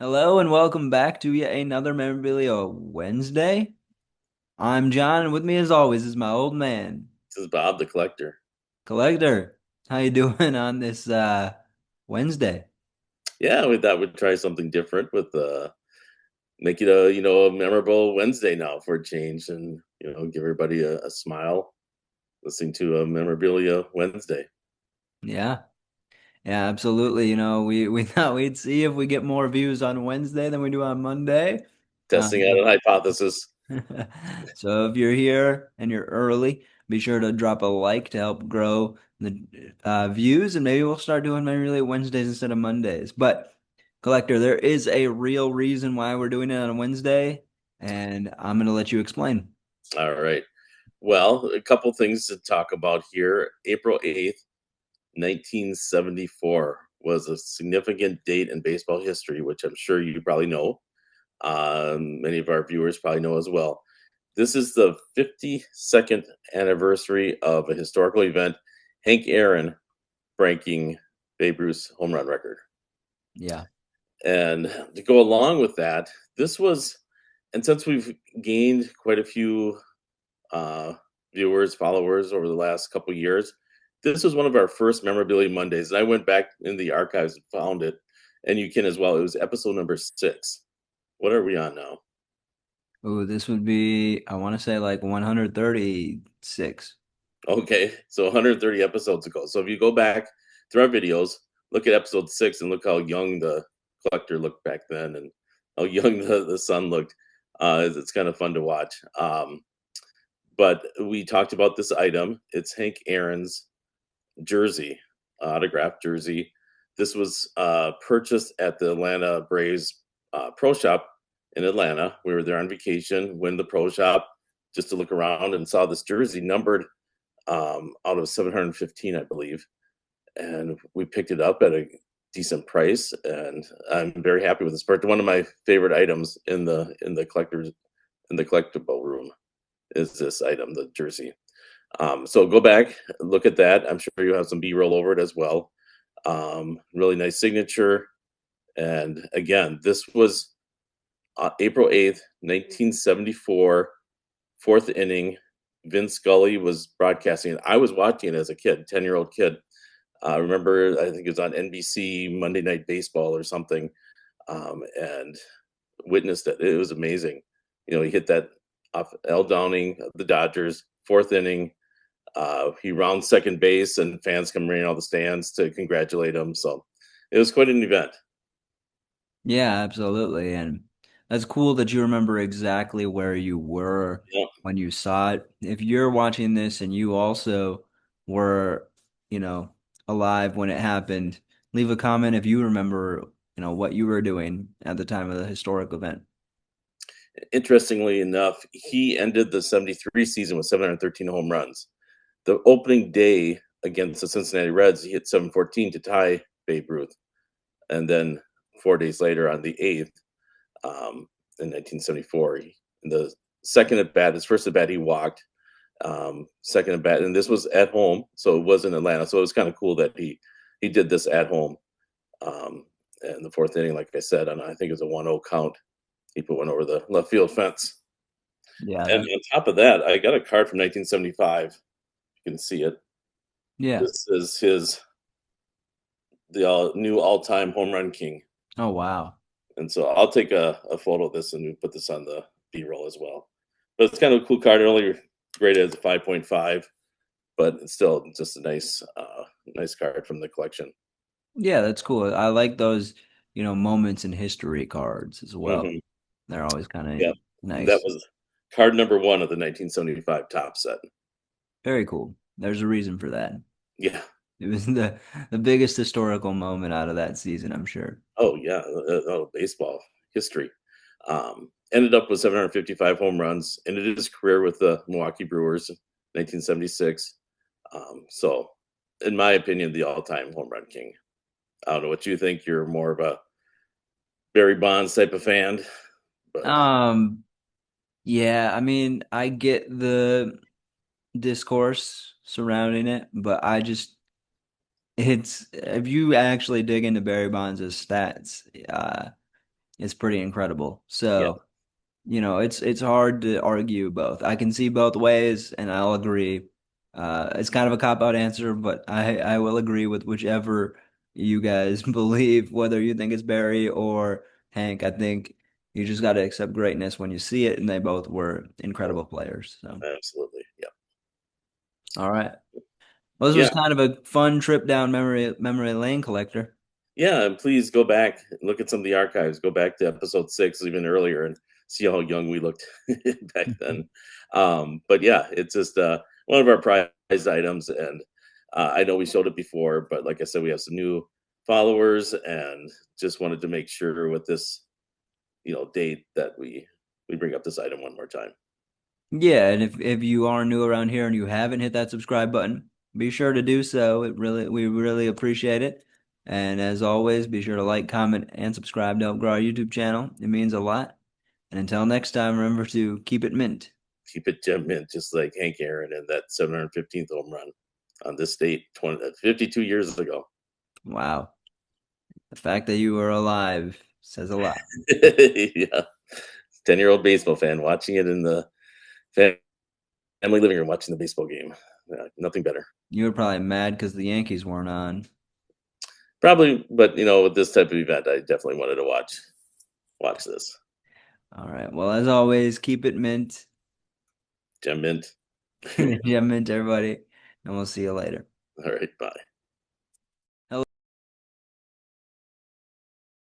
Hello and welcome back to yet another Memorabilia Wednesday. I'm John, and with me as always is my old man, This is Bob the collector. Collector. How you doing on this Wednesday? Yeah, we thought we'd try something different with make it a memorable Wednesday now for a change, and give everybody a smile listening to a memorabilia Wednesday. Yeah. Yeah, absolutely. We thought we'd see if we get more views on Wednesday than we do on Monday. Testing out So a hypothesis. so if you're here and you're early, be sure to drop a like to help grow the views, and maybe we'll start doing Memorabilia Wednesdays instead of Mondays. But Collector, there is a real reason why we're doing it on a Wednesday, and I'm going to let you explain. All right. Well, a couple things to talk about here. April 8th, 1974 was a significant date in baseball history, which I'm sure you probably know. Many of our viewers probably know as well. This is the 52nd anniversary of a historical event, Hank Aaron breaking Babe Ruth's home run record. Yeah. And to go along with that, this was, and since we've gained quite a few uh, viewers, followers over the last couple of years, this was one of our first Memorabilia Mondays. And I went back in the archives and found it, and you can as well. It was episode number 6. What are we on now? Ooh, this would be, I want to say like 136. Okay, so 130 episodes ago. So if you go back through our videos, look at episode 6 and look how young the collector looked back then and how young the son looked. It's kind of fun to watch. But we talked about this item. It's Hank Aaron's jersey, autographed jersey. This was purchased at the Atlanta Braves Pro Shop in Atlanta. We were there on vacation, went to the Pro Shop just to look around and saw this jersey numbered out of 715, I believe. And we picked it up at a decent price, and I'm very happy with this purchase. One of my favorite items in the collectible room is this item, the jersey. So go back, look at that. I'm sure you have some B-roll over it as well. Really nice signature. And again, this was April 8th, 1974, fourth inning. Vince Scully was broadcasting it. I was watching it as a kid, 10-year-old kid. I remember, I think it was on NBC Monday Night Baseball or something, and witnessed it. It was amazing. He hit that off L. Downing of the Dodgers, fourth inning. He rounds second base, and fans come running out of the stands to congratulate him. So it was quite an event. Yeah, absolutely. And that's cool that you remember exactly where you were Yeah. when you saw it. If you're watching this and you also were, you know, alive when it happened, leave a comment if you remember, what you were doing at the time of the historic event. Interestingly enough, he ended the 73 season with 713 home runs. The opening day against the Cincinnati Reds, he hit 714 to tie Babe Ruth. And then 4 days later, on the 8th, in 1974, in the second at bat, his first at bat, he walked. Second at bat, and this was at home, so it was in Atlanta. So it was kind of cool that he did this at home. And the fourth inning, like I said, and I think it was a 1-0 count. He put one over the left field fence. Yeah, And on top of that, I got a card from 1975. You can see it. yeah. This is the new all-time home run king. Oh, wow. And so I'll take a photo of this and put this on the B-roll as well. But it's kind of a cool card. It only rated as a 5.5, but it's still just a nice card from the collection. Yeah, that's cool. I like those, moments in history cards as well. Hmm. They're always kind Yeah, of that nice. was card number 1 of the 1975 top set. Very cool. There's a reason for that. Yeah. It was the biggest historical moment out of that season, I'm sure. Oh yeah. Oh, baseball history. Ended up with 755 home runs, ended his career with the Milwaukee Brewers, 1976. So, in my opinion, the all-time home run king. I don't know what you think. You're more of a Barry Bonds type of fan, but Um, yeah, I mean, I get the discourse surrounding it, but it's if you actually dig into Barry Bonds' stats, is pretty incredible. Yeah, So, it's hard to argue both. I can see both ways, and I'll agree. It's kind of a cop-out answer, but I will agree with whichever you guys believe, whether you think it's Barry or Hank. I think you just got to accept greatness when you see it, and they both were incredible players. So, absolutely. Yeah, all right. Well, this was yeah, kind of a fun trip down memory lane, collector. yeah. And please go back and look at some of the archives. Go back to episode 6, even earlier, and see how young we looked back then. But yeah, it's just one of our prized items, and I know we showed it before, but like I said, we have some new followers, and just wanted to make sure with this, date that we bring up this item one more time. Yeah, and if you are new around here and you haven't hit that subscribe button, be sure to do so. We really appreciate it. And as always, be sure to like, comment, and subscribe to help grow our YouTube channel. It means a lot. And until next time, remember to keep it mint. Keep it gem mint, just like Hank Aaron and that 715th home run on this date 52 years ago. Wow. The fact that you are alive says a lot. Yeah, 10-year-old baseball fan watching it in the family living room, watching the baseball game. Nothing better. You were probably mad because the Yankees weren't on. Probably, but with this type of event, I definitely wanted to watch this. All right. Well, as always, keep it mint. Gem mint. Yeah, mint, everybody. And we'll see you later. All right, bye.